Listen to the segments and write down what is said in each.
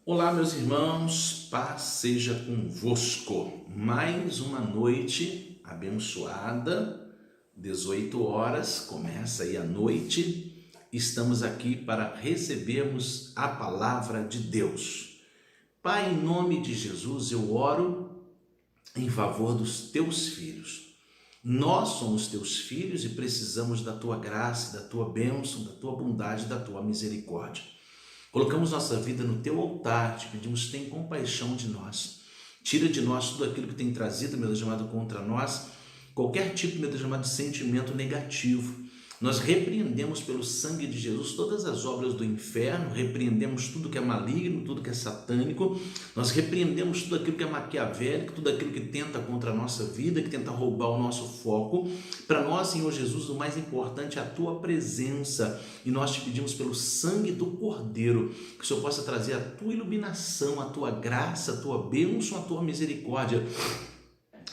Olá, meus irmãos, paz seja convosco. Mais uma noite abençoada, 18 horas, começa aí a noite. Estamos aqui para recebermos a palavra de Deus. Pai, em nome de Jesus, eu oro em favor dos teus filhos. Nós somos teus filhos e precisamos da tua graça, da tua bênção, da tua bondade, da tua misericórdia. Colocamos nossa vida no teu altar, te pedimos, tem compaixão de nós. Tira de nós tudo aquilo que tem trazido, meu Deus amado, contra nós, qualquer tipo, meu Deus amado, de sentimento negativo. Nós repreendemos pelo sangue de Jesus todas as obras do inferno, repreendemos tudo que é maligno, tudo que é satânico, nós repreendemos tudo aquilo que é maquiavélico, tudo aquilo que tenta contra a nossa vida, que tenta roubar o nosso foco. Para nós, Senhor Jesus, o mais importante é a tua presença, e nós te pedimos pelo sangue do Cordeiro, que o Senhor possa trazer a tua iluminação, a tua graça, a tua bênção, a tua misericórdia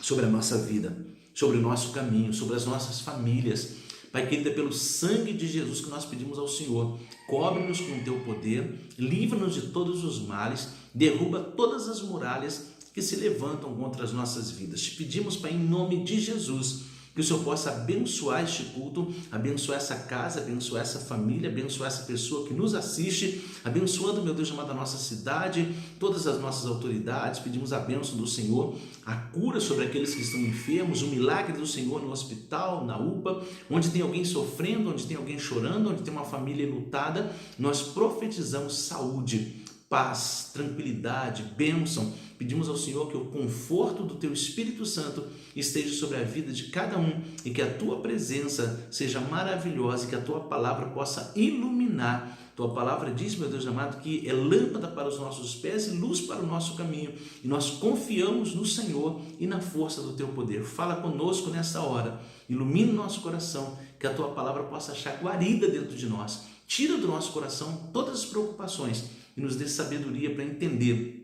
sobre a nossa vida, sobre o nosso caminho, sobre as nossas famílias. Pai querido, é pelo sangue de Jesus que nós pedimos ao Senhor, cobre-nos com o teu poder, livra-nos de todos os males, derruba todas as muralhas que se levantam contra as nossas vidas. Te pedimos, Pai, em nome de Jesus, que o Senhor possa abençoar este culto, abençoar essa casa, abençoar essa família, abençoar essa pessoa que nos assiste, abençoando, meu Deus amado, a nossa cidade, todas as nossas autoridades. Pedimos a bênção do Senhor, a cura sobre aqueles que estão enfermos, o milagre do Senhor no hospital, na UPA, onde tem alguém sofrendo, onde tem alguém chorando, onde tem uma família lutada. Nós profetizamos saúde, paz, tranquilidade, bênção. Pedimos ao Senhor que o conforto do teu Espírito Santo esteja sobre a vida de cada um e que a tua presença seja maravilhosa e que a tua palavra possa iluminar. Tua palavra diz, meu Deus amado, que é lâmpada para os nossos pés e luz para o nosso caminho, e nós confiamos no Senhor e na força do teu poder. Fala conosco nessa hora, ilumina o nosso coração, que a tua palavra possa achar guarida dentro de nós. Tira do nosso coração todas as preocupações e nos dê sabedoria para entender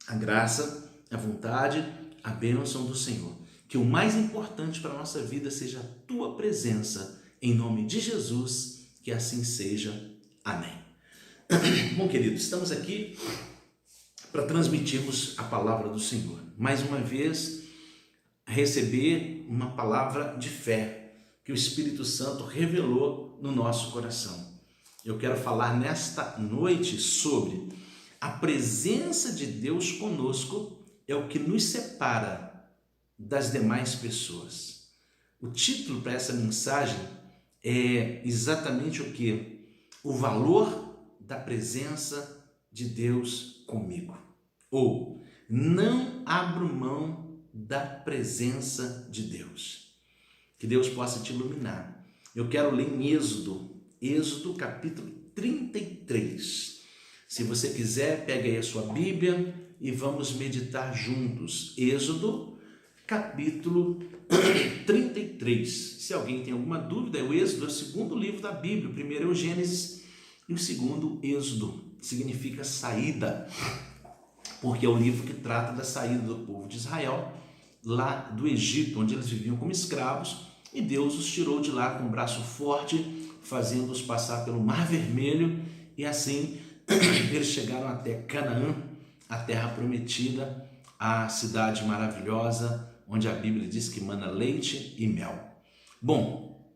a graça, a vontade, a bênção do Senhor. Que o mais importante para a nossa vida seja a tua presença, em nome de Jesus, que assim seja. Amém. Bom, queridos, estamos aqui para transmitirmos a palavra do Senhor. Mais uma vez, receber uma palavra de fé que o Espírito Santo revelou no nosso coração. Eu quero falar nesta noite sobre a presença de Deus conosco é o que nos separa das demais pessoas. O título para essa mensagem é exatamente o que? O valor da presença de Deus comigo. Ou, não abro mão da presença de Deus. Que Deus possa te iluminar. Eu quero ler em Êxodo capítulo 33. Se você quiser, pega aí a sua Bíblia e vamos meditar juntos. Êxodo, capítulo 33. Se alguém tem alguma dúvida, o Êxodo é o segundo livro da Bíblia. O primeiro é o Gênesis e o segundo, Êxodo. Significa saída, porque é o livro que trata da saída do povo de Israel, lá do Egito, onde eles viviam como escravos, e Deus os tirou de lá com um braço forte, fazendo-os passar pelo Mar Vermelho, e assim eles chegaram até Canaã, a terra prometida, a cidade maravilhosa, onde a Bíblia diz que mana leite e mel. Bom,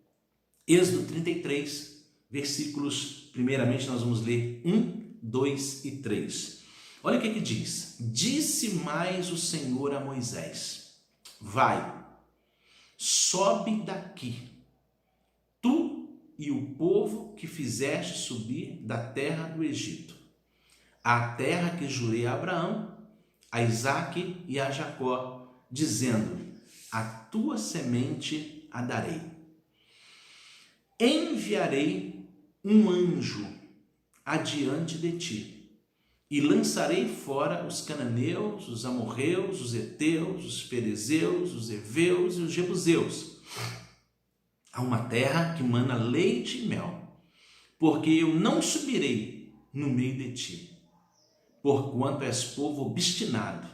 Êxodo 33, versículos, primeiramente nós vamos ler 1, 2 e 3. Olha o que diz. Disse mais o Senhor a Moisés: vai, sobe daqui, tu e o povo que fizeste subir da terra do Egito, a terra que jurei a Abraão, a Isaque e a Jacó, dizendo: a tua semente a darei. Enviarei um anjo adiante de ti, e lançarei fora os cananeus, os amorreus, os heteus, os ferezeus, os heveus e os jebuseus, a uma terra que mana leite e mel, porque eu não subirei no meio de ti, porquanto és povo obstinado,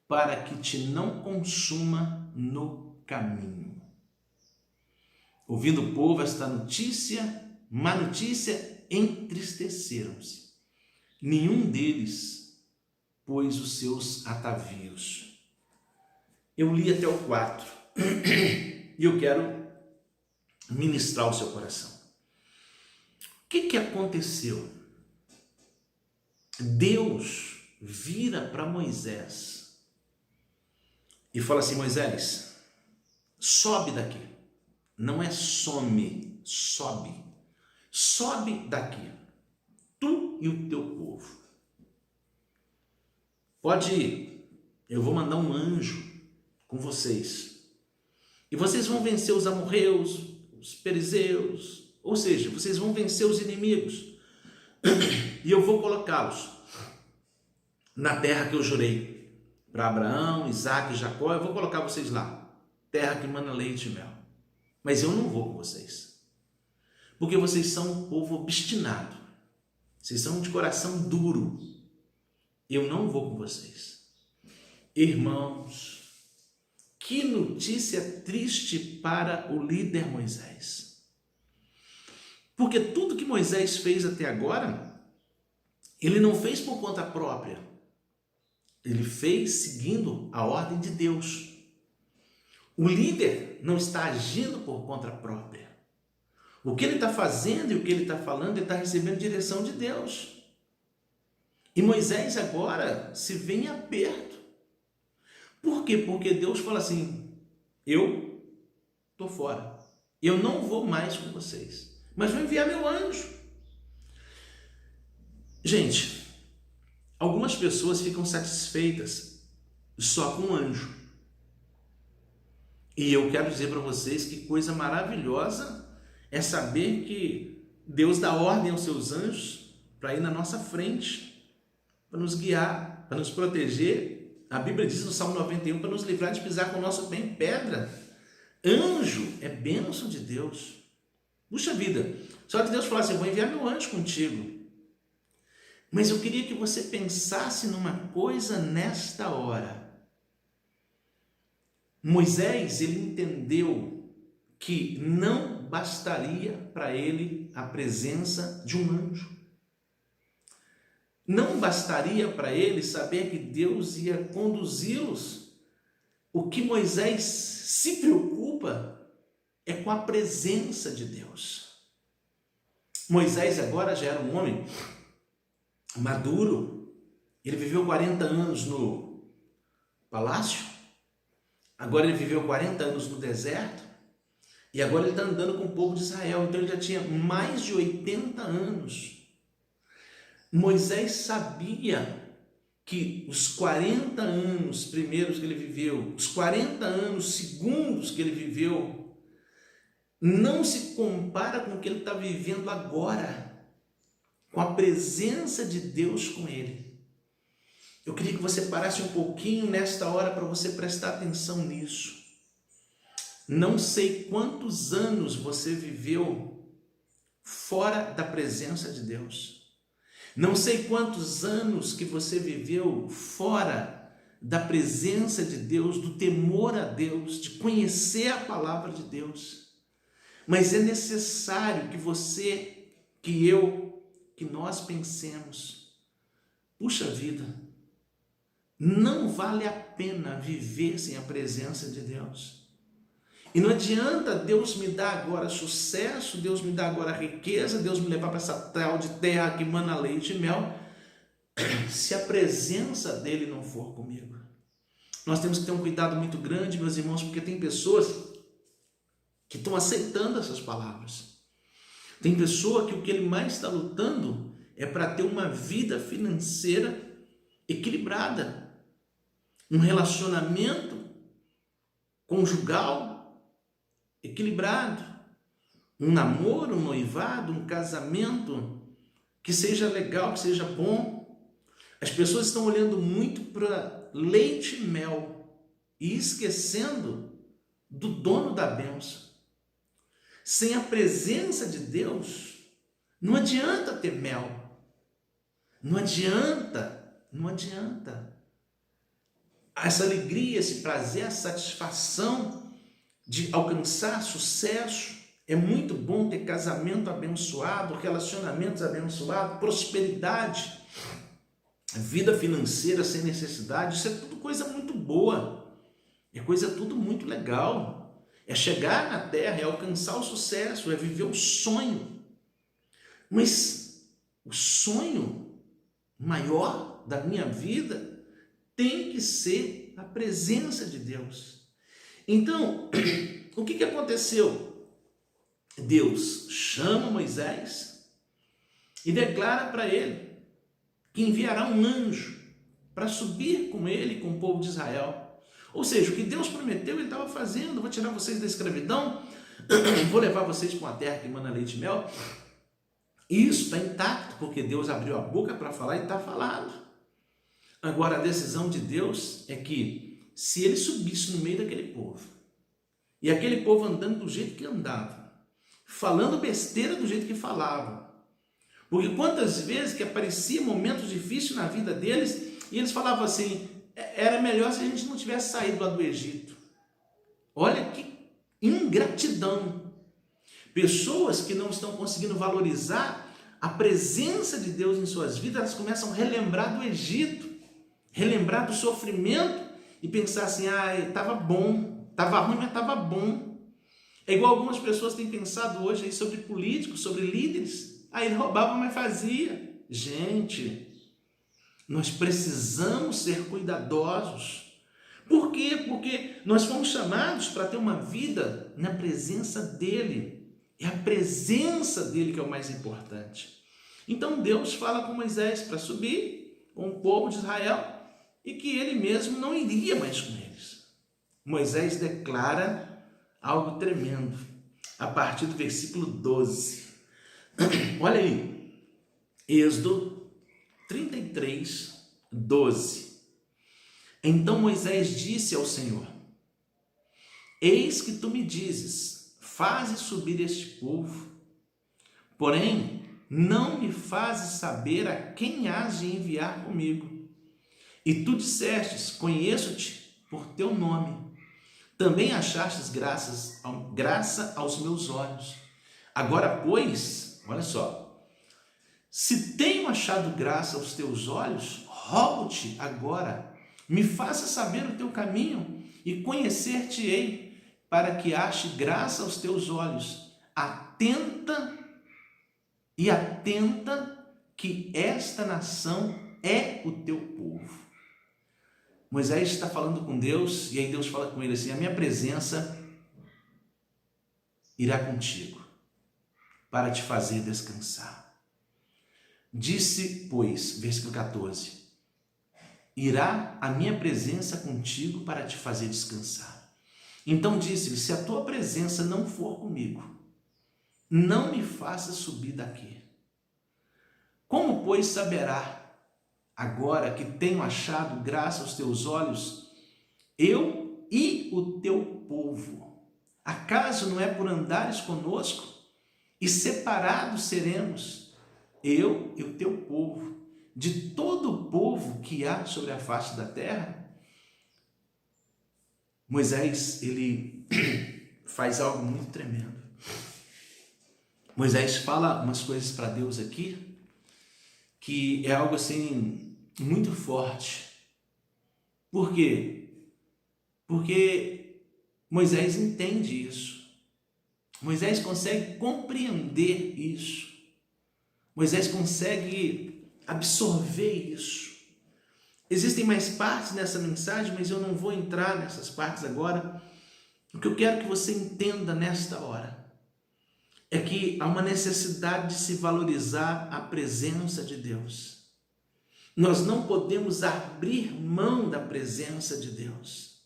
para que te não consuma no caminho. Ouvindo o povo esta notícia, má notícia, entristeceram-se. Nenhum deles pôs os seus atavios. Eu li até o 4 e eu quero ministrar o seu coração. O que aconteceu? Deus vira para Moisés e fala assim: Moisés, sobe daqui. Não é some, sobe. Sobe daqui, tu e o teu povo. Pode ir, eu vou mandar um anjo com vocês. E vocês vão vencer os amorreus, os perizeus, ou seja, vocês vão vencer os inimigos. E eu vou colocá-los na terra que eu jurei para Abraão, Isaque e Jacó. Eu vou colocar vocês lá, terra que mana leite e mel. Mas eu não vou com vocês, porque vocês são um povo obstinado, vocês são de coração duro. Eu não vou com vocês. Irmãos, que notícia triste para o líder Moisés. Porque tudo que Moisés fez até agora, ele não fez por conta própria. Ele fez seguindo a ordem de Deus. O líder não está agindo por conta própria. O que ele está fazendo e o que ele está falando, ele está recebendo direção de Deus. E Moisés agora se vê em aperto. Por quê? Porque Deus fala assim: eu estou fora. Eu não vou mais com vocês, mas vou enviar meu anjo. Gente, algumas pessoas ficam satisfeitas só com o anjo. E eu quero dizer para vocês que coisa maravilhosa é saber que Deus dá ordem aos seus anjos para ir na nossa frente, para nos guiar, para nos proteger. A Bíblia diz no Salmo 91 para nos livrar de pisar com o nosso pé em pedra. Anjo é bênção de Deus. Puxa vida, só que Deus fala assim: eu vou enviar meu anjo contigo. Mas eu queria que você pensasse numa coisa nesta hora. Moisés, ele entendeu que não bastaria para ele a presença de um anjo. Não bastaria para ele saber que Deus ia conduzi-los. O que Moisés se preocupa é com a presença de Deus. Moisés agora já era um homem maduro. Ele viveu 40 anos no palácio. Agora ele viveu 40 anos no deserto. E agora ele está andando com o povo de Israel. Então ele já tinha mais de 80 anos. Moisés sabia que os 40 anos primeiros que ele viveu, os 40 anos segundos que ele viveu, não se compara com o que ele está vivendo agora, com a presença de Deus com ele. Eu queria que você parasse um pouquinho nesta hora para você prestar atenção nisso. Não sei quantos anos você viveu fora da presença de Deus. Não sei quantos anos que você viveu fora da presença de Deus, do temor a Deus, de conhecer a palavra de Deus. Mas é necessário que você, que eu, que nós pensemos: puxa vida, não vale a pena viver sem a presença de Deus. E não adianta Deus me dar agora sucesso, Deus me dar agora riqueza, Deus me levar para essa tal de terra que mana leite e mel, se a presença dele não for comigo. Nós temos que ter um cuidado muito grande, meus irmãos, porque tem pessoas que estão aceitando essas palavras. Tem pessoa que o que ele mais está lutando é para ter uma vida financeira equilibrada, um relacionamento conjugal equilibrado, um namoro, um noivado, um casamento que seja legal, que seja bom. As pessoas estão olhando muito para leite e mel e esquecendo do dono da bênção. Sem a presença de Deus, não adianta ter mel. Não adianta. Essa alegria, esse prazer, a satisfação de alcançar sucesso. É muito bom ter casamento abençoado, relacionamentos abençoados, prosperidade. vida financeira sem necessidade, isso é tudo coisa muito boa, é coisa tudo muito legal, é chegar na terra, é alcançar o sucesso, é viver o sonho. Mas o sonho maior da minha vida tem que ser a presença de Deus. Então, o que aconteceu? Deus chama Moisés e declara para ele que enviará um anjo para subir com ele e com o povo de Israel. Ou seja, o que Deus prometeu, ele estava fazendo. Vou tirar vocês da escravidão, vou levar vocês para uma terra que emana leite e mel. Isso está intacto, porque Deus abriu a boca para falar e está falado. Agora, a decisão de Deus é que, se ele subisse no meio daquele povo, e aquele povo andando do jeito que andava, falando besteira do jeito que falava, porque quantas vezes que aparecia momentos difíceis na vida deles, e eles falavam assim, era melhor se a gente não tivesse saído lá do Egito. Olha que ingratidão. Pessoas que não estão conseguindo valorizar a presença de Deus em suas vidas, elas começam a relembrar do Egito, relembrar do sofrimento e pensar assim, estava bom, estava ruim, mas estava bom. É igual algumas pessoas têm pensado hoje aí sobre políticos, sobre líderes. Ele roubava, mas fazia. Gente, nós precisamos ser cuidadosos. Por quê? Porque nós fomos chamados para ter uma vida na presença dEle. É a presença dEle que é o mais importante. Então Deus fala com Moisés para subir com o povo de Israel e que ele mesmo não iria mais com eles. Moisés declara algo tremendo a partir do versículo 12. Olha aí, Êxodo 33, 12. Então Moisés disse ao Senhor: eis que tu me dizes, faze subir este povo, porém não me fazes saber a quem hás de enviar comigo. E tu dissestes, conheço-te por teu nome, também achastes graça aos meus olhos. Agora, pois, olha só, se tenho achado graça aos teus olhos, rogo-te agora, me faça saber o teu caminho e conhecer-te-ei, para que ache graça aos teus olhos. Atenta que esta nação é o teu povo. Moisés está falando com Deus, e aí Deus fala com ele assim, a minha presença irá contigo, para te fazer descansar. Disse, pois, versículo 14, irá a minha presença contigo para te fazer descansar. Então disse-lhe, se a tua presença não for comigo, não me faça subir daqui. Como, pois, saberá agora que tenho achado graça aos teus olhos, eu e o teu povo? Acaso não é por andares conosco e separados seremos, eu e o teu povo, de todo o povo que há sobre a face da terra? Moisés, ele faz algo muito tremendo. Moisés fala umas coisas para Deus aqui, que é algo assim, muito forte. Por quê? Porque Moisés entende isso. Moisés consegue compreender isso. Moisés consegue absorver isso. Existem mais partes nessa mensagem, mas eu não vou entrar nessas partes agora. O que eu quero que você entenda nesta hora é que há uma necessidade de se valorizar a presença de Deus. Nós não podemos abrir mão da presença de Deus.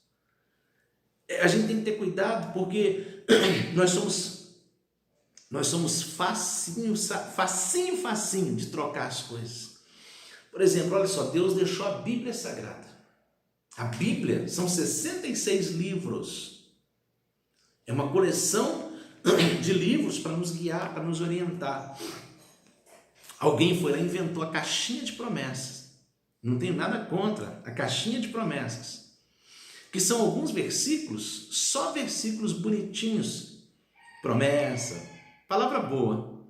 A gente tem que ter cuidado, porque nós somos facinho de trocar as coisas. Por exemplo, olha só, Deus deixou a Bíblia Sagrada. A Bíblia são 66 livros. É uma coleção de livros para nos guiar, para nos orientar. Alguém foi lá e inventou a caixinha de promessas. Não tenho nada contra a caixinha de promessas, que são alguns versículos, só versículos bonitinhos. Promessa, palavra boa.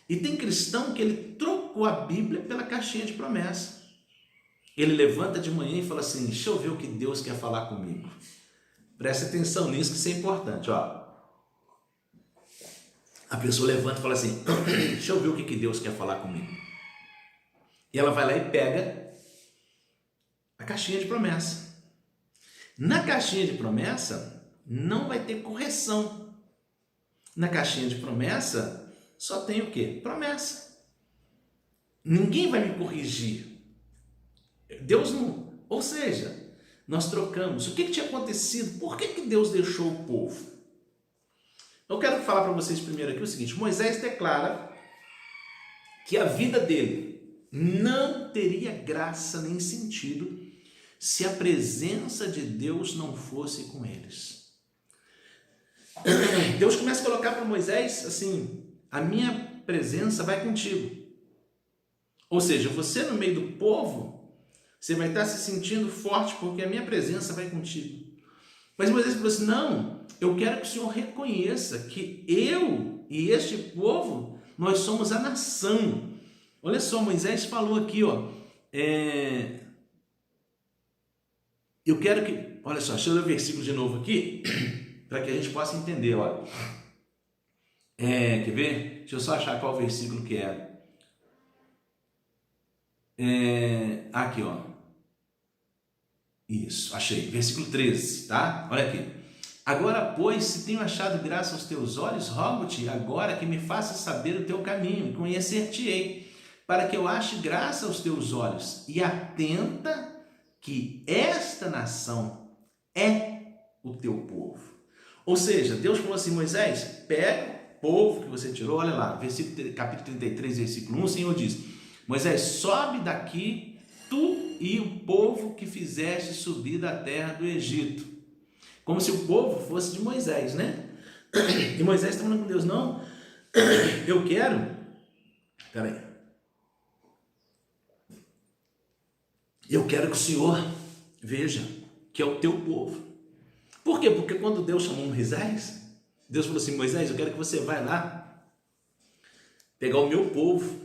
E tem cristão que ele trocou a Bíblia pela caixinha de promessa. ele levanta de manhã e fala assim: deixa eu ver o que Deus quer falar comigo. Preste atenção nisso, que isso é importante. Ó. A pessoa levanta e fala assim: deixa eu ver o que Deus quer falar comigo. E ela vai lá e pega a caixinha de promessa. Na caixinha de promessa não vai ter correção. Na caixinha de promessa só tem o quê? Promessa. Ninguém vai me corrigir. Deus não... Ou seja, nós trocamos. O que tinha acontecido? Por que Deus deixou o povo? Eu quero falar para vocês primeiro aqui o seguinte: Moisés declara que a vida dele não teria graça nem sentido se a presença de Deus não fosse com eles. Deus começa a colocar para Moisés assim: a minha presença vai contigo. Ou seja, você no meio do povo, você vai estar se sentindo forte porque a minha presença vai contigo. Mas Moisés falou assim: não, eu quero que o Senhor reconheça que eu e este povo, nós somos a nação. Olha só, Moisés falou aqui, ó, eu quero que, olha só, deixa eu ler o versículo de novo aqui, para que a gente possa entender, olha. Quer ver? Deixa eu só achar qual versículo que é. Aqui, ó. Isso, achei. Versículo 13, tá? Olha aqui. Agora, pois, se tenho achado graça aos teus olhos, rogo-te agora que me faças saber o teu caminho e conhecer-te-ei, para que eu ache graça aos teus olhos, e atenta que esta nação é o teu povo. Ou seja, Deus falou assim: Moisés, pega o povo que você tirou, olha lá, capítulo 33, versículo 1, o Senhor diz: Moisés, sobe daqui, tu e o povo que fizeste subir da terra do Egito. Como se o povo fosse de Moisés, né? E Moisés está falando com Deus: não, eu quero, peraí, eu quero que o Senhor veja que é o teu povo. Por quê? Porque quando Deus chamou Moisés, Deus falou assim: Moisés, eu quero que você vá lá pegar o meu povo.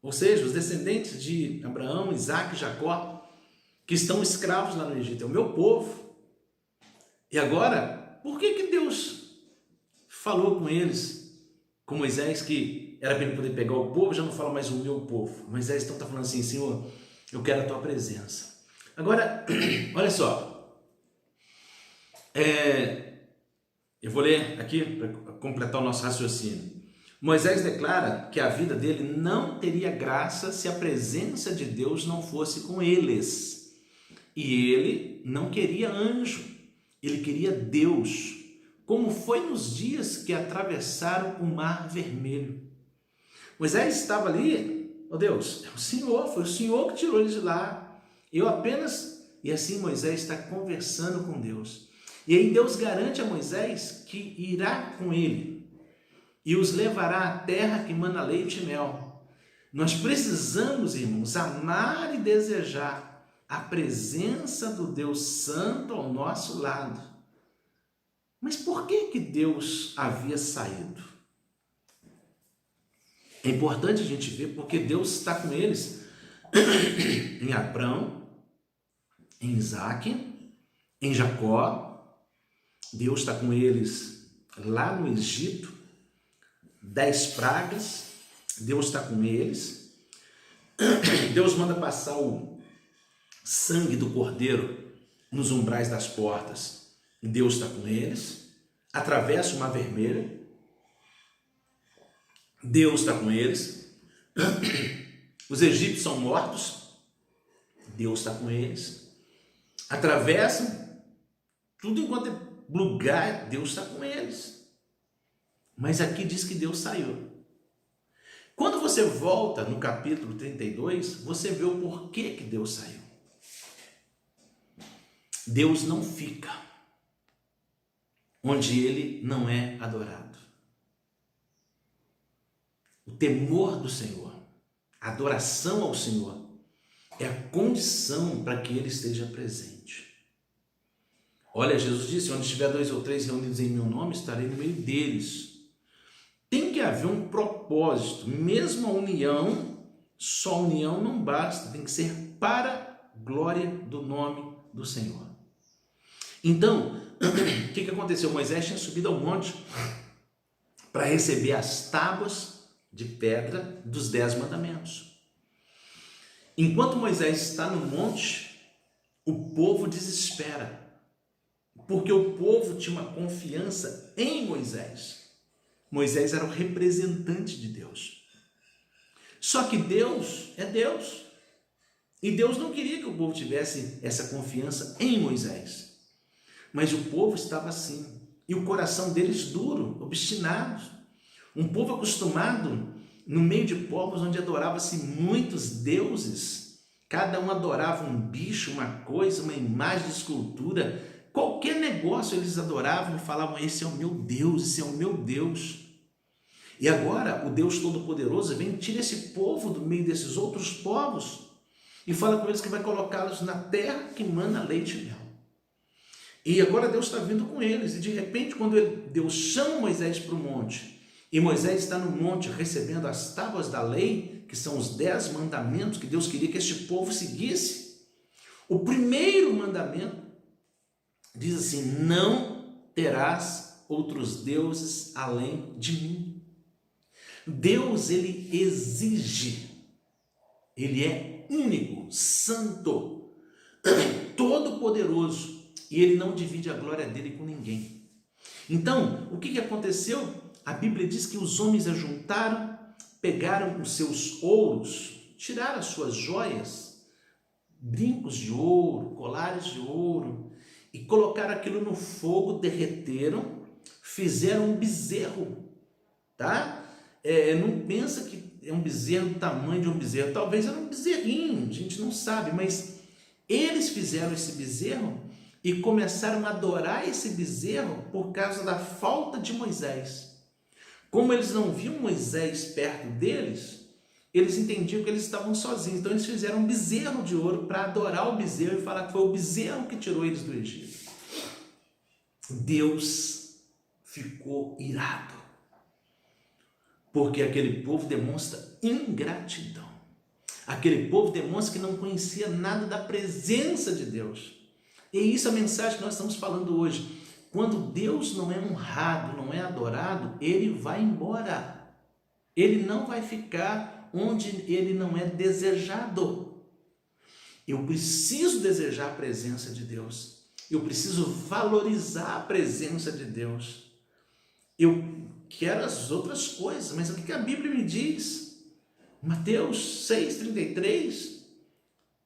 Ou seja, os descendentes de Abraão, Isaac e Jacó, que estão escravos lá no Egito, é o meu povo. E agora, por que Deus falou com eles, com Moisés, que era para ele poder pegar o povo, já não fala mais o meu povo? Moisés então está falando assim: Senhor, eu quero a tua presença. Agora, olha só, eu vou ler aqui para completar o nosso raciocínio. Moisés declara que a vida dele não teria graça se a presença de Deus não fosse com eles. E ele não queria anjo, ele queria Deus, como foi nos dias que atravessaram o Mar Vermelho. Moisés estava ali: oh Deus, é o Senhor, foi o Senhor que tirou eles de lá. Eu apenas... E assim Moisés está conversando com Deus. E aí Deus garante a Moisés que irá com ele e os levará à terra que mana leite e mel. Nós precisamos, irmãos, amar e desejar a presença do Deus Santo ao nosso lado. Mas por que Deus havia saído? É importante a gente ver porque Deus está com eles em Abraão, em Isaac, em Jacó. Deus está com eles lá no Egito. 10 pragas, Deus está com eles. Deus manda passar o sangue do cordeiro nos umbrais das portas, e Deus está com eles. Atravessa o Mar Vermelho, Deus está com eles. Os egípcios são mortos, Deus está com eles. Atravessam tudo enquanto é lugar, Deus está com eles. Mas aqui diz que Deus saiu. Quando você volta no capítulo 32, você vê o porquê que Deus saiu. Deus não fica onde ele não é adorado. O temor do Senhor, a adoração ao Senhor, é a condição para que ele esteja presente. Olha, Jesus disse: onde estiver 2 ou 3 reunidos em meu nome, estarei no meio deles. Tem que haver um propósito, mesmo a união Só união não basta, tem que ser para a glória do nome do Senhor. Então, o que aconteceu? Moisés tinha subido ao monte para receber as tábuas de pedra dos 10 mandamentos. Enquanto Moisés está no monte, o povo desespera, porque o povo tinha uma confiança em Moisés. Moisés era o representante de Deus. Só que Deus é Deus. E Deus não queria que o povo tivesse essa confiança em Moisés. Mas o povo estava assim. E o coração deles duro, obstinado. Um povo acostumado no meio de povos onde adorava-se muitos deuses. Cada um adorava um bicho, uma coisa, uma imagem de escultura. Qualquer negócio eles adoravam e falavam: esse é o meu Deus, esse é o meu Deus. E agora o Deus Todo-Poderoso vem e tira esse povo do meio desses outros povos e fala com eles que vai colocá-los na terra que mana leite e mel. E agora Deus está vindo com eles. E de repente, quando Deus chama Moisés para o monte, e Moisés está no monte recebendo as tábuas da lei, que são os 10 mandamentos que Deus queria que este povo seguisse, o primeiro mandamento diz assim: não terás outros deuses além de mim. Deus, ele exige, ele é único, santo, todo-poderoso, e ele não divide a glória dele com ninguém. Então, o que aconteceu? A Bíblia diz que os homens ajuntaram, pegaram os seus ouros, tiraram as suas joias, brincos de ouro, colares de ouro, e colocaram aquilo no fogo, derreteram, fizeram um bezerro, tá? Não pensa que é um bezerro do tamanho de um bezerro, talvez era um bezerrinho, a gente não sabe, mas eles fizeram esse bezerro e começaram a adorar esse bezerro por causa da falta de Moisés. Como eles não viam Moisés perto deles, eles entendiam que eles estavam sozinhos, então eles fizeram um bezerro de ouro para adorar o bezerro e falar que foi o bezerro que tirou eles do Egito. Deus ficou irado, porque aquele povo demonstra ingratidão. Aquele povo demonstra que não conhecia nada da presença de Deus. E isso é a mensagem que nós estamos falando hoje. Quando Deus não é honrado, não é adorado, ele vai embora. Ele não vai ficar onde ele não é desejado. Eu preciso desejar a presença de Deus. Eu preciso valorizar a presença de Deus. Eu quero as outras coisas, mas o que a Bíblia me diz? Mateus 6,33,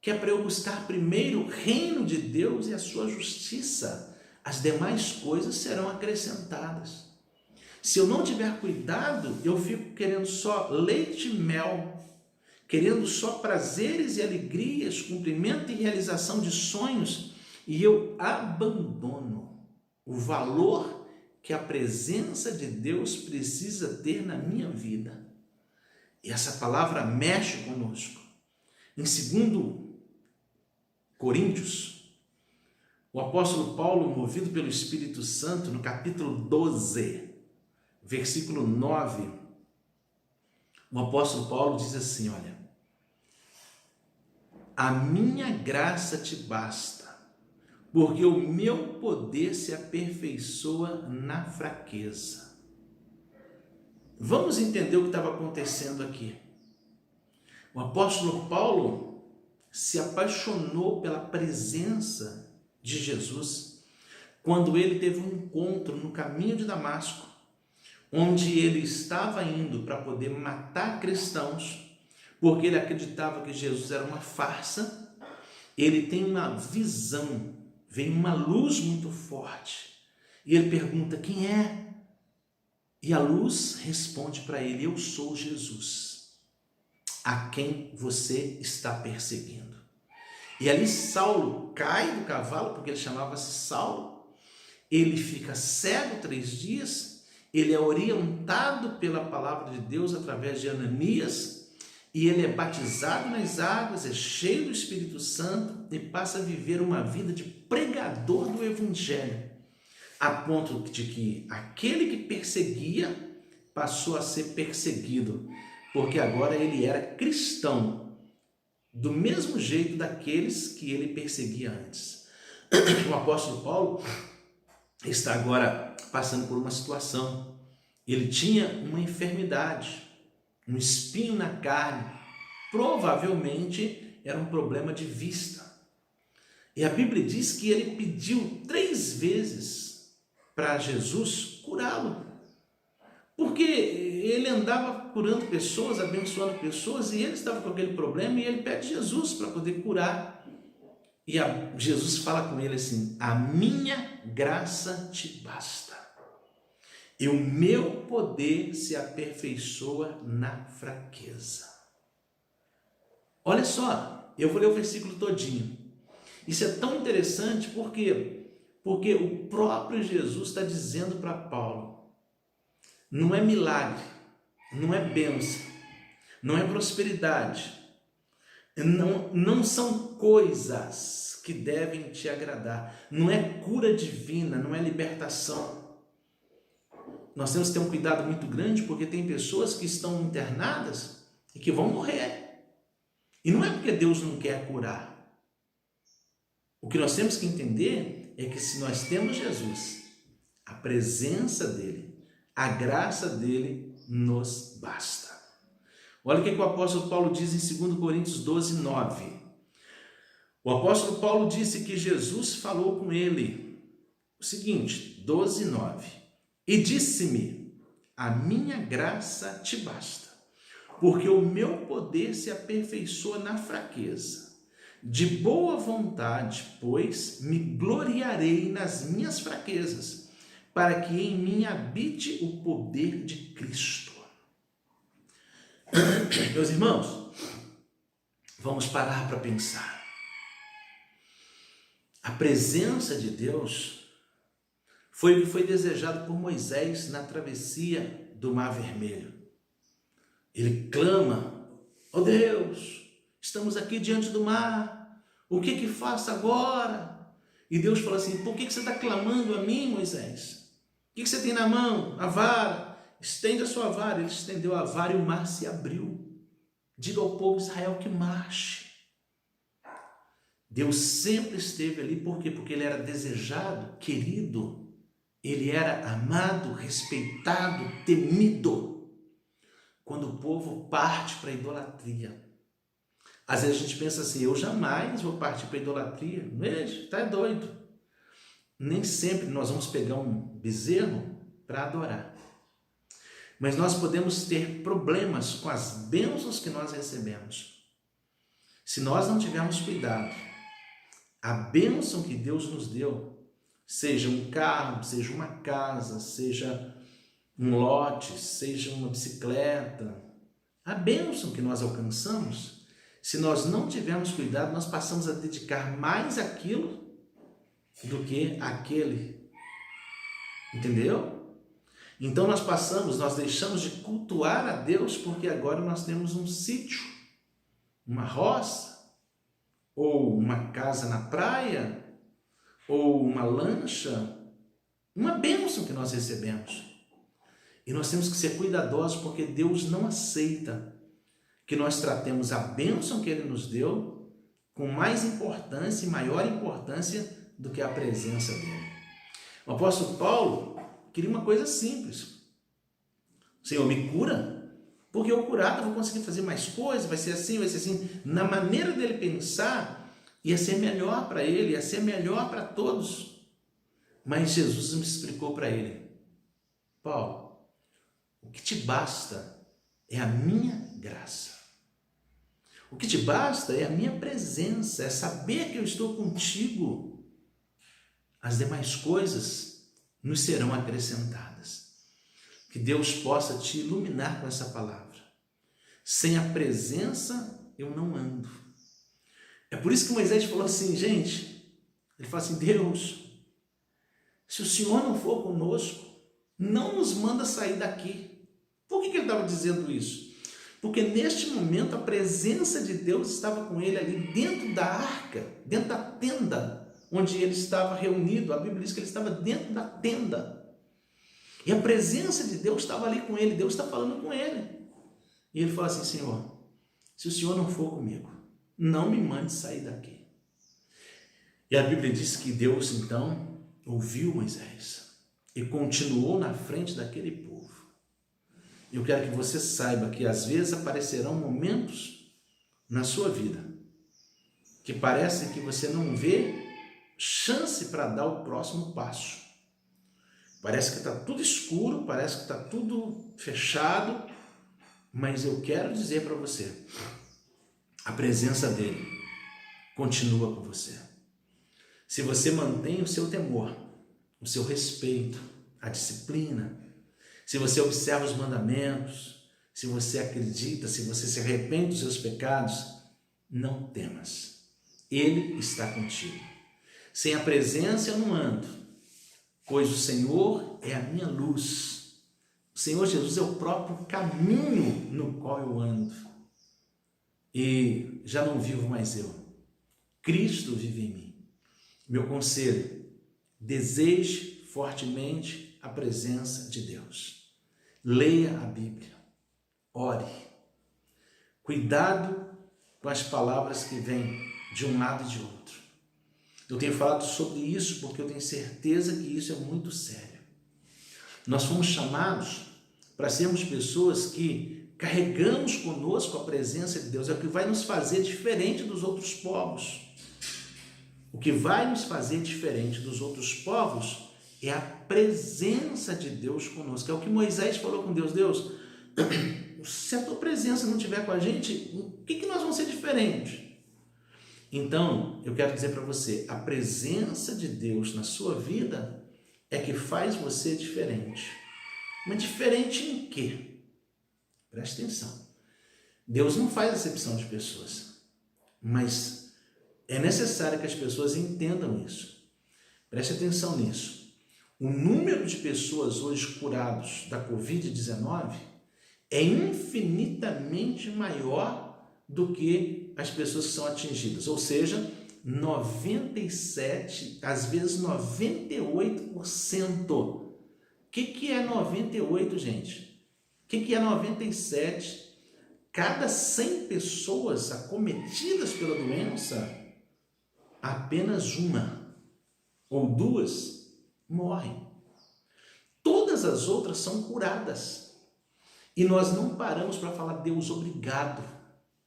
que é para eu buscar primeiro o reino de Deus e a sua justiça. As demais coisas serão acrescentadas. Se eu não tiver cuidado, eu fico querendo só leite e mel, querendo só prazeres e alegrias, cumprimento e realização de sonhos, e eu abandono o valor que a presença de Deus precisa ter na minha vida. E essa palavra mexe conosco. Em 2 Coríntios, o apóstolo Paulo, movido pelo Espírito Santo, no capítulo 12, versículo 9, o apóstolo Paulo diz assim: olha, a minha graça te basta, porque o meu poder se aperfeiçoa na fraqueza. Vamos entender o que estava acontecendo aqui. O apóstolo Paulo se apaixonou pela presença de Jesus quando ele teve um encontro no caminho de Damasco, onde ele estava indo para poder matar cristãos, porque ele acreditava que Jesus era uma farsa. Ele tem uma visão, vem uma luz muito forte, e ele pergunta: quem é? E a luz responde para ele: eu sou Jesus, a quem você está perseguindo. E ali Saulo cai do cavalo, porque ele chamava-se Saulo, ele fica cego 3 dias, ele é orientado pela palavra de Deus através de Ananias, e ele é batizado nas águas, é cheio do Espírito Santo e passa a viver uma vida de pregador do Evangelho, a ponto de que aquele que perseguia passou a ser perseguido. porque agora ele era cristão, do mesmo jeito daqueles que ele perseguia antes. O apóstolo Paulo está agora passando por uma situação. Ele tinha uma enfermidade, um espinho na carne, provavelmente era um problema de vista. E a Bíblia diz que ele pediu 3 vezes para Jesus curá-lo, porque ele andava curando pessoas, abençoando pessoas, e ele estava com aquele problema, e ele pede Jesus para poder curar. E Jesus fala com ele assim: a minha graça te basta, e o meu poder se aperfeiçoa na fraqueza. Olha só, eu vou ler o versículo todinho. Isso é tão interessante porque o próprio Jesus está dizendo para Paulo: não é milagre, não é bênção, não é prosperidade, não são coisas que devem te agradar, não é cura divina, não é libertação. Nós temos que ter um cuidado muito grande, porque tem pessoas que estão internadas e que vão morrer. E não é porque Deus não quer curar. O que nós temos que entender é que se nós temos Jesus, a presença dele, a graça dele nos basta. Olha o que o apóstolo Paulo diz em 2 Coríntios 12, 9. O apóstolo Paulo disse que Jesus falou com ele o seguinte, 12, 9. E disse-me: a minha graça te basta, porque o meu poder se aperfeiçoa na fraqueza. De boa vontade, pois, me gloriarei nas minhas fraquezas, para que em mim habite o poder de Cristo. Meus irmãos, vamos parar para pensar. A presença de Deus foi o que foi desejado por Moisés na travessia do Mar Vermelho. Ele clama: ó Deus, estamos aqui diante do mar, o que faço agora? E Deus fala assim: por que você está clamando a mim, Moisés? O que você tem na mão? A vara. Estende a sua vara. Ele estendeu a vara e o mar se abriu. Diga ao povo de Israel que marche. Deus sempre esteve ali, por quê? Porque ele era desejado, querido, ele era amado, respeitado, temido. Quando o povo parte para a idolatria, às vezes a gente pensa assim: eu jamais vou partir para a idolatria, está doido. Nem sempre nós vamos pegar um bezerro para adorar, mas nós podemos ter problemas com as bênçãos que nós recebemos. Se nós não tivermos cuidado, a bênção que Deus nos deu, seja um carro, seja uma casa, seja um lote, seja uma bicicleta, a bênção que nós alcançamos, se nós não tivermos cuidado, nós passamos a dedicar mais àquilo do que àquele. Entendeu? Então nós deixamos de cultuar a Deus, porque agora nós temos um sítio, uma roça, ou uma casa na praia, ou uma lancha, uma bênção que nós recebemos. E nós temos que ser cuidadosos, porque Deus não aceita que nós tratemos a bênção que Ele nos deu com mais importância e maior importância do que a presença dEle. O apóstolo Paulo queria uma coisa simples: Senhor, me cura, porque eu curado eu vou conseguir fazer mais coisas, vai ser assim, vai ser assim. Na maneira dele pensar, ia ser melhor para ele, ia ser melhor para todos. Mas Jesus me explicou para ele: Paulo, o que te basta é a minha graça. O que te basta é a minha presença, é saber que eu estou contigo. As demais coisas nos serão acrescentadas. Que Deus possa te iluminar com essa palavra. Sem a presença eu não ando. É por isso que Moisés falou assim, gente, ele falou assim: Deus, se o Senhor não for conosco, não nos manda sair daqui. Por que ele estava dizendo isso? Porque neste momento a presença de Deus estava com ele ali dentro da arca, dentro da tenda onde ele estava reunido. A Bíblia diz que ele estava dentro da tenda. E a presença de Deus estava ali com ele. Deus está falando com ele. E ele falou assim: Senhor, se o Senhor não for comigo, não me mande sair daqui. E a Bíblia diz que Deus então ouviu Moisés e continuou na frente daquele povo. Eu quero que você saiba que às vezes aparecerão momentos na sua vida que parece que você não vê chance para dar o próximo passo. Parece que está tudo escuro, parece que está tudo fechado, mas eu quero dizer para você, a presença dele continua com você. Se você mantém o seu temor, o seu respeito, a disciplina, se você observa os mandamentos, se você acredita, se você se arrepende dos seus pecados, não temas. Ele está contigo. Sem a presença eu não ando, pois o Senhor é a minha luz. O Senhor Jesus é o próprio caminho no qual eu ando. E já não vivo mais eu. Cristo vive em mim. Meu conselho, deseje fortemente a presença de Deus. Leia a Bíblia. Ore. Cuidado com as palavras que vêm de um lado e de outro. Eu tenho falado sobre isso porque eu tenho certeza que isso é muito sério. Nós fomos chamados para sermos pessoas que carregamos conosco a presença de Deus. É o que vai nos fazer diferente dos outros povos. O que vai nos fazer diferente dos outros povos é a presença de Deus conosco. É o que Moisés falou com Deus. Deus, se a tua presença não estiver com a gente, o que nós vamos ser diferentes? Então, eu quero dizer para você, a presença de Deus na sua vida é que faz você diferente. Mas diferente em quê? Preste atenção. Deus não faz acepção de pessoas, mas é necessário que as pessoas entendam isso. Preste atenção nisso. O número de pessoas hoje curadas da Covid-19 é infinitamente maior do que as pessoas que são atingidas, ou seja, 97, às vezes 98%. O que é 98, gente? O que é 97? Cada 100 pessoas acometidas pela doença, apenas uma ou duas morrem. Todas as outras são curadas. E nós não paramos para falar: Deus, obrigado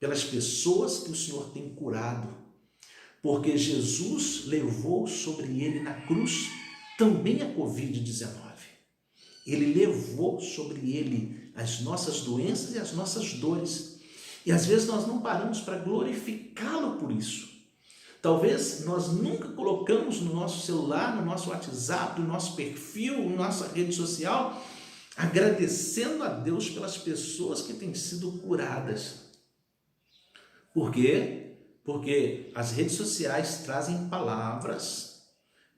pelas pessoas que o Senhor tem curado, porque Jesus levou sobre ele na cruz também a Covid-19. Ele levou sobre ele as nossas doenças e as nossas dores. E às vezes nós não paramos para glorificá-lo por isso. Talvez nós nunca colocamos no nosso celular, no nosso WhatsApp, no nosso perfil, na nossa rede social, agradecendo a Deus pelas pessoas que têm sido curadas. Por quê? Porque as redes sociais trazem palavras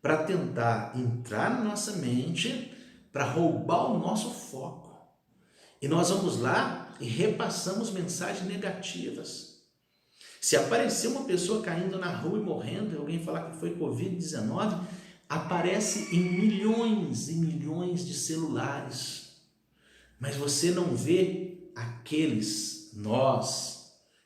para tentar entrar na nossa mente, para roubar o nosso foco. E nós vamos lá e repassamos mensagens negativas. Se aparecer uma pessoa caindo na rua e morrendo, e alguém falar que foi Covid-19, aparece em milhões e milhões de celulares. Mas você não vê aqueles, nós,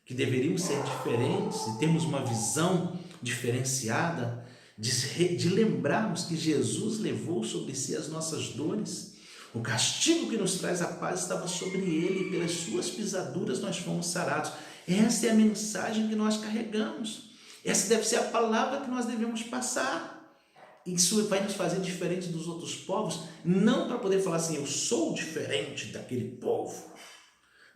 que deveríamos ser diferentes e termos uma visão diferenciada, de lembrarmos que Jesus levou sobre si as nossas dores. O castigo que nos traz a paz estava sobre ele, e pelas suas pisaduras nós fomos sarados. Essa é a mensagem que nós carregamos. Essa deve ser a palavra que nós devemos passar. Isso vai nos fazer diferente dos outros povos, não para poder falar assim: eu sou diferente daquele povo,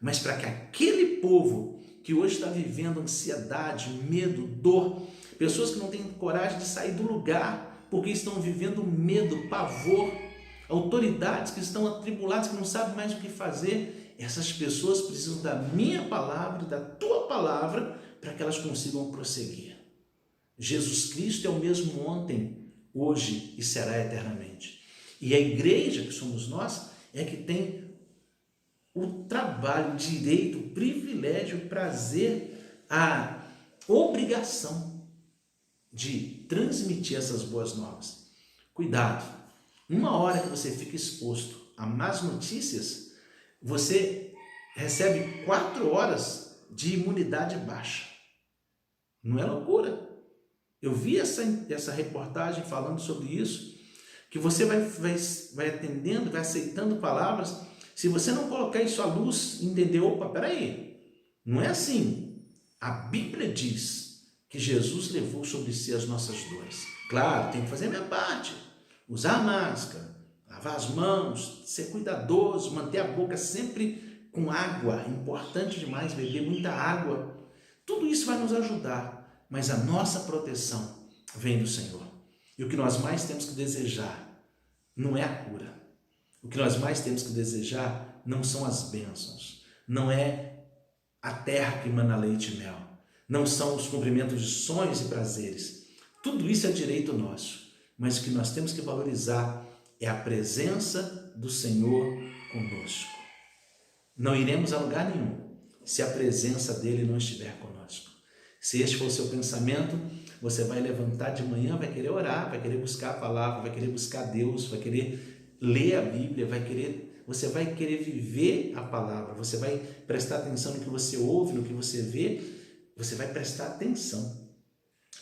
mas para que aquele povo que hoje está vivendo ansiedade, medo, dor, pessoas que não têm coragem de sair do lugar porque estão vivendo medo, pavor, autoridades que estão atribuladas, que não sabem mais o que fazer, essas pessoas precisam da minha palavra e da tua palavra para que elas consigam prosseguir. Jesus Cristo é o mesmo ontem, hoje e será eternamente. E a igreja, que somos nós, é que tem o trabalho, o direito, o privilégio, o prazer, a obrigação de transmitir essas boas novas. Cuidado, uma hora que você fica exposto a más notícias, você recebe 4 horas de imunidade baixa. Não é loucura? Eu vi essa reportagem falando sobre isso, que você vai atendendo, vai aceitando palavras. Se você não colocar isso à luz, entender, opa, peraí, não é assim. A Bíblia diz que Jesus levou sobre si as nossas dores. Claro, tem que fazer a minha parte, usar máscara, lavar as mãos, ser cuidadoso, manter a boca sempre com água, é importante demais beber muita água. Tudo isso vai nos ajudar, mas a nossa proteção vem do Senhor. E o que nós mais temos que desejar não é a cura. O que nós mais temos que desejar não são as bênçãos, não é a terra que emana leite e mel, não são os cumprimentos de sonhos e prazeres. Tudo isso é direito nosso, mas o que nós temos que valorizar é a presença do Senhor conosco. Não iremos a lugar nenhum se a presença dele não estiver conosco. Se este for o seu pensamento, você vai levantar de manhã, vai querer orar, vai querer buscar a palavra, vai querer buscar Deus, vai querer ler a Bíblia, você vai querer viver a palavra, você vai prestar atenção no que você ouve, no que você vê, você vai prestar atenção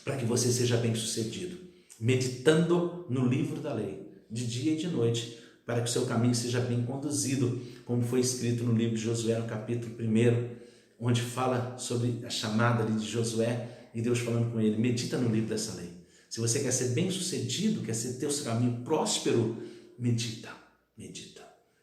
para que você seja bem-sucedido, meditando no livro da lei, de dia e de noite, para que o seu caminho seja bem conduzido, como foi escrito no livro de Josué, no capítulo 1, onde fala sobre a chamada ali de Josué e Deus falando com ele, medita no livro dessa lei. Se você quer ser bem-sucedido, quer ter o seu caminho próspero, medita.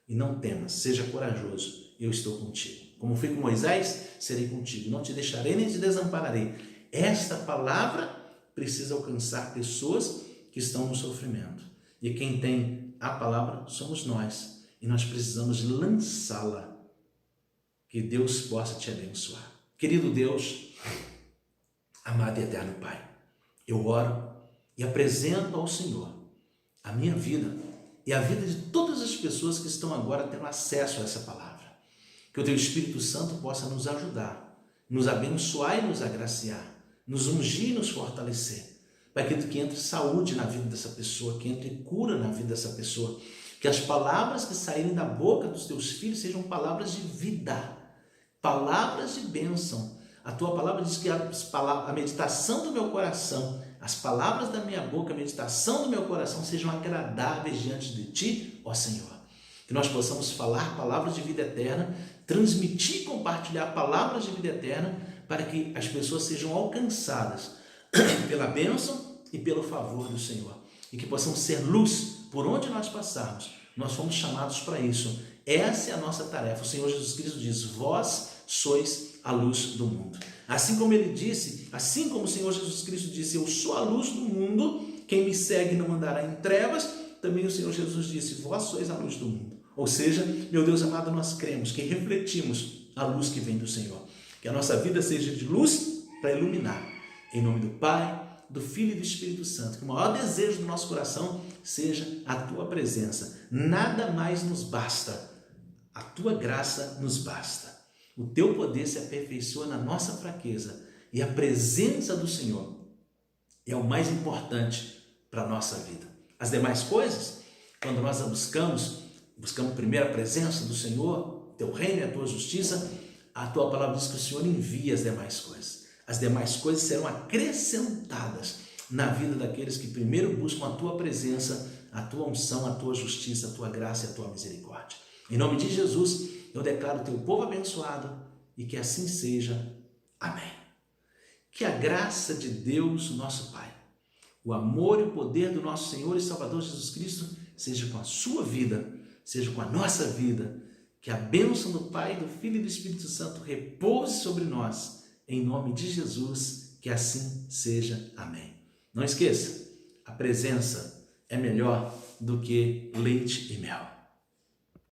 E não temas, seja corajoso, eu estou contigo. Como fui com Moisés, serei contigo, não te deixarei nem te desampararei. Esta palavra precisa alcançar pessoas que estão no sofrimento. E quem tem a palavra somos nós. E nós precisamos lançá-la. Que Deus possa te abençoar. Querido Deus, amado e eterno Pai, eu oro e apresento ao Senhor a minha vida e a vida de todas as pessoas que estão agora tendo acesso a essa palavra. Que o Teu Espírito Santo possa nos ajudar, nos abençoar e nos agraciar, nos ungir e nos fortalecer, para que entre saúde na vida dessa pessoa, que entre cura na vida dessa pessoa, que as palavras que saírem da boca dos Teus filhos sejam palavras de vida, palavras de bênção. A Tua palavra diz que a meditação do meu coração, as palavras da minha boca, a meditação do meu coração sejam agradáveis diante de Ti, ó Senhor. Que nós possamos falar palavras de vida eterna, transmitir e compartilhar palavras de vida eterna, para que as pessoas sejam alcançadas pela bênção e pelo favor do Senhor. E que possamos ser luz por onde nós passarmos. Nós fomos chamados para isso. Essa é a nossa tarefa. O Senhor Jesus Cristo diz, vós sois a luz do mundo. Assim como ele disse, assim como o Senhor Jesus Cristo disse, eu sou a luz do mundo, quem me segue não andará em trevas, também o Senhor Jesus disse, vós sois a luz do mundo. Ou seja, meu Deus amado, nós cremos que refletimos a luz que vem do Senhor. Que a nossa vida seja de luz para iluminar. Em nome do Pai, do Filho e do Espírito Santo. Que o maior desejo do nosso coração seja a Tua presença. Nada mais nos basta. A Tua graça nos basta. O Teu poder se aperfeiçoa na nossa fraqueza. E a presença do Senhor é o mais importante para a nossa vida. As demais coisas, quando nós a buscamos primeiro a presença do Senhor, Teu reino e a Tua justiça, a Tua palavra diz que o Senhor envia as demais coisas. As demais coisas serão acrescentadas na vida daqueles que primeiro buscam a Tua presença, a Tua unção, a Tua justiça, a Tua graça e a Tua misericórdia. Em nome de Jesus, eu declaro o Teu povo abençoado e que assim seja. Amém. Que a graça de Deus, nosso Pai, o amor e o poder do nosso Senhor e Salvador Jesus Cristo seja com a sua vida, seja com a nossa vida. Que a bênção do Pai, do Filho e do Espírito Santo repouse sobre nós. Em nome de Jesus, que assim seja. Amém. Não esqueça, a presença é melhor do que leite e mel.